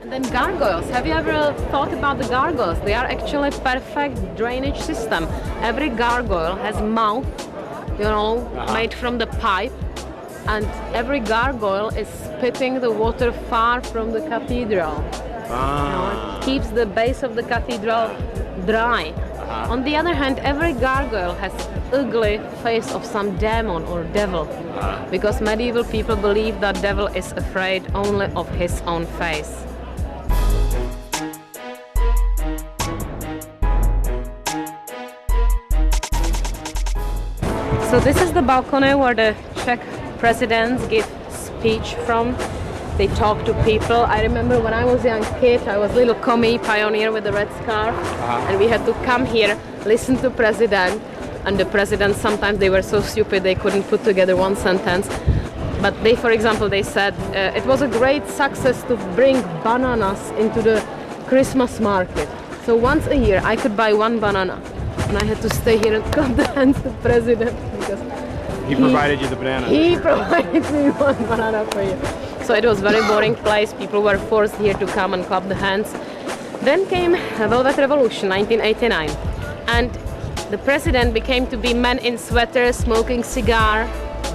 And then gargoyles. Have you ever thought about the gargoyles? They are actually perfect drainage system. Every gargoyle has mouth, made from the pipe, and every gargoyle is spitting the water far from the cathedral. It keeps the base of the cathedral dry. On the other hand, every gargoyle has ugly face of some demon or devil, because medieval people believe that devil is afraid only of his own face. So this is the balcony where the Czech presidents give speech from. They talk to people. I remember when I was a young kid, I was a little commie pioneer with the red scarf, and we had to come here, listen to president, and the presidents, sometimes they were so stupid they couldn't put together one sentence. But they, for example, they said it was a great success to bring bananas into the Christmas market. So once a year I could buy one banana, and I had to stay here and clap the hands to the president because he provided you the banana. He provided me one banana for you. So it was a very boring place. People were forced here to come and clap the hands. Then came the Velvet Revolution, 1989, and the president became to be man in sweater, smoking cigar,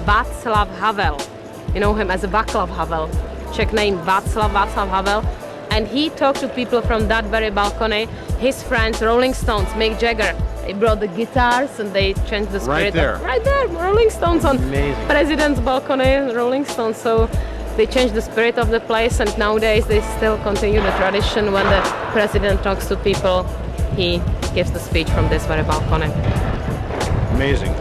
Václav Havel. You know him as a Václav Havel, Czech name Václav Havel. And he talked to people from that very balcony, his friends, Rolling Stones, Mick Jagger. They brought the guitars and they changed the spirit. Right there, Rolling Stones on president's balcony, Rolling Stones. So they changed the spirit of the place, and nowadays they still continue the tradition. When the president talks to people, he gives the speech from this very balcony. Amazing.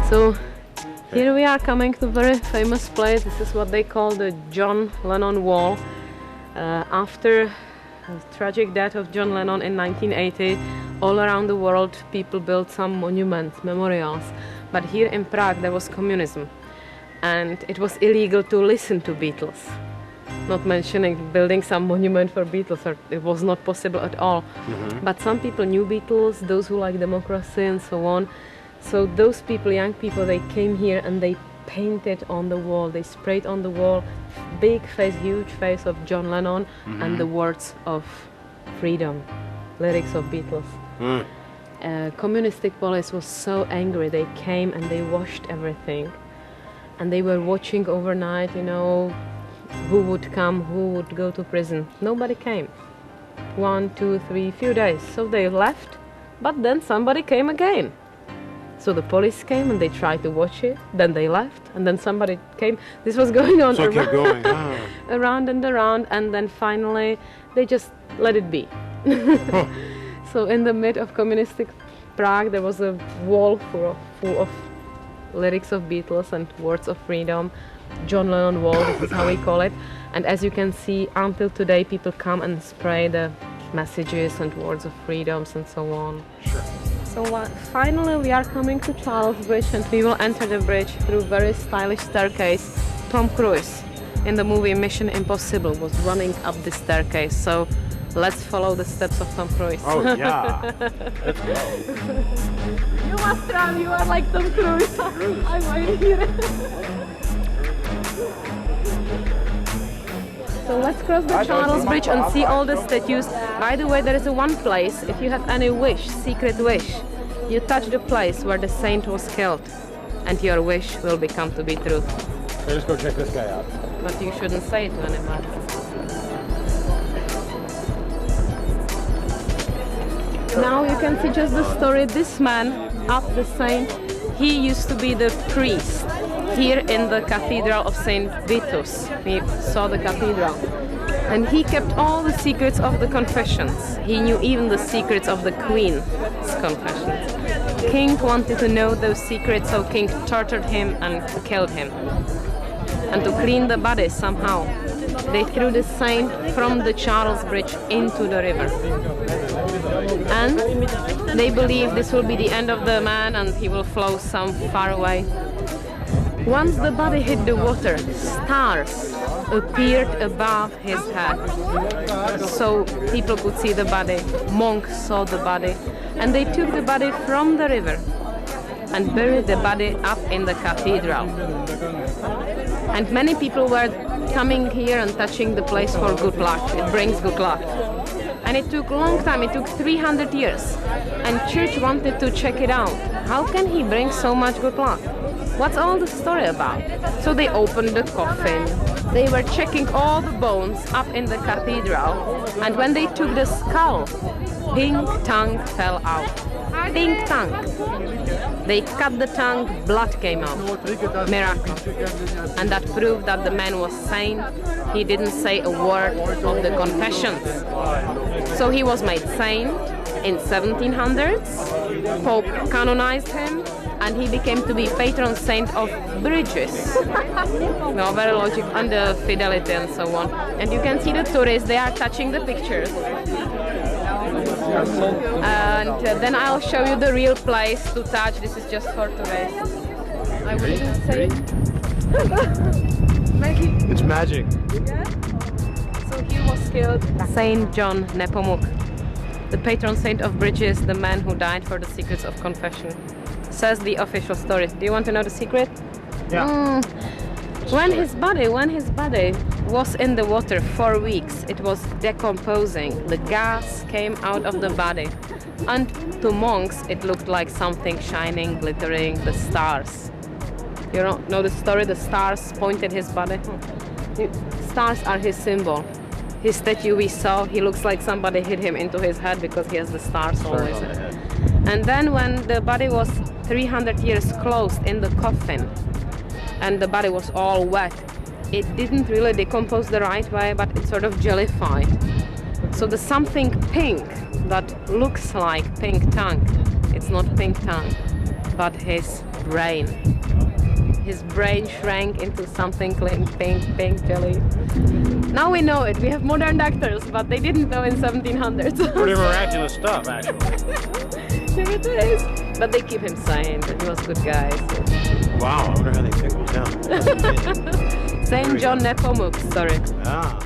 So here we are coming to a very famous place. This is what they call the John Lennon Wall. After the tragic death of John Lennon in 1980, all around the world people built some monuments, memorials. But here in Prague there was communism, and it was illegal to listen to Beatles. Not mentioning building some monument for Beatles, or it was not possible at all. But some people knew Beatles, those who like democracy and so on. So those people, young people, they came here and they painted on the wall, they sprayed on the wall big face, huge face of John Lennon and the words of freedom, lyrics of Beatles. Communistic police was so angry, they came and they washed everything. And they were watching overnight, who would come, who would go to prison. Nobody came. 1, 2, 3, few days. So they left, but then somebody came again. So the police came and they tried to watch it, then they left, and then somebody came. This was going on around and around, and then finally they just let it be. So in the mid of communistic Prague there was a wall full of lyrics of Beatles and words of freedom. John Lennon Wall, this is how we call it. And as you can see, until today people come and spray the messages and words of freedoms and so on. So finally we are coming to Charles Bridge, and we will enter the bridge through a very stylish staircase. Tom Cruise in the movie Mission Impossible was running up the staircase, so let's follow the steps of Tom Cruise. Oh yeah, let's go. You must run, you are like Tom Cruise. I'm waiting here. So let's cross the Charles Bridge and see all the statues. By the way, there is one place, if you have any wish, secret wish, you touch the place where the saint was killed, and your wish will become to be true. Let's go check this guy out. But you shouldn't say it to anybody. Now you can see just the story. This man, up the saint, he used to be the priest here in the Cathedral of St. Vitus. We saw the cathedral. And he kept all the secrets of the confessions. He knew even the secrets of the Queen's confessions. King wanted to know those secrets, so King tortured him and killed him. And to clean the body somehow, they threw the saint from the Charles Bridge into the river. And they believe this will be the end of the man and he will flow some far away. Once the body hit the water, stars appeared above his head. So people could see the body, monks saw the body, and they took the body from the river and buried the body up in the cathedral. And many people were coming here and touching the place for good luck. It brings good luck. And it took a long time, it took 300 years. And church wanted to check it out. How can he bring so much good luck? What's all the story about? So they opened the coffin. They were checking all the bones up in the cathedral. And when they took the skull, pink tongue fell out. Pink tongue. They cut the tongue, blood came out. Miracle. And that proved that the man was sane. He didn't say a word of the confessions. So he was made saint in 1700s. Pope canonized him, and he became to be patron saint of bridges. No, very logical, and the fidelity and so on. And you can see the tourists, they are touching the pictures. And then I'll show you the real place to touch. This is just for tourists. I wouldn't say. Magic. It's magic. Yeah? So he was killed. Saint John Nepomuk, the patron saint of bridges, the man who died for the secrets of confession. Says the official story. Do you want to know the secret? Yeah. When his body was in the water for weeks, it was decomposing. The gas came out of the body. And to monks, it looked like something shining, glittering, the stars. You don't know the story? The stars pointed his body. Stars are his symbol. His statue we saw, he looks like somebody hit him into his head because he has the stars always. And then when the body was 300 years closed in the coffin, and the body was all wet, it didn't really decompose the right way, but it sort of jellified. So the something pink that looks like pink tongue, it's not pink tongue, but his brain. His brain shrank into something like pink jelly. Now we know it. We have modern doctors, but they didn't know in 1700s. Pretty miraculous stuff, actually. Here it is. But they keep him sane. He was a good guy. So. Wow, I wonder how they pick him down. Saint John Nepomuk, sorry. Ah.